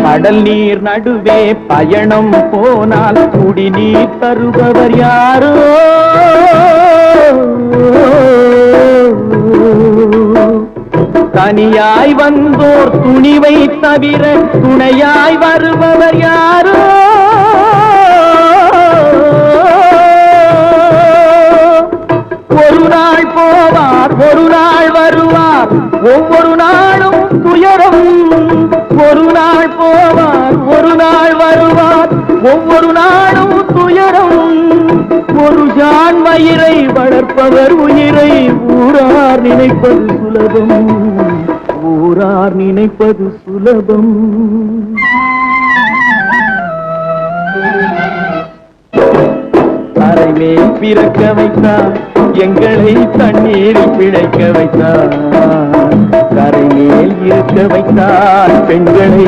கடல் நீர் நடுவே பயணம் போனால் குடிநீர் தருபவர் யாரோ தனியாய் வந்தோர் துணிவை தவிர துணையாய் வருபவர் யாரோ ஒரு நாள் போவார் ஒரு நாள் வருவார் ஒவ்வொரு நாளும் துயரம் ஒரு நாள் போவார் ஒரு நாள் வருவார் ஒவ்வொரு நாளும் துயரம் ஒரு ஜான் வயிறை வளர்ப்பவர் உயிரை ஊரார் நினைப்பது சுலபம் ஊரார் நினைப்பது சுலபம் அறைமே பிறக்க வைத்தார் எங்களை தண்ணீரில் பிழைக்க வைத்தார் கரை மேல் இருக்க வைத்தார் பெண்களை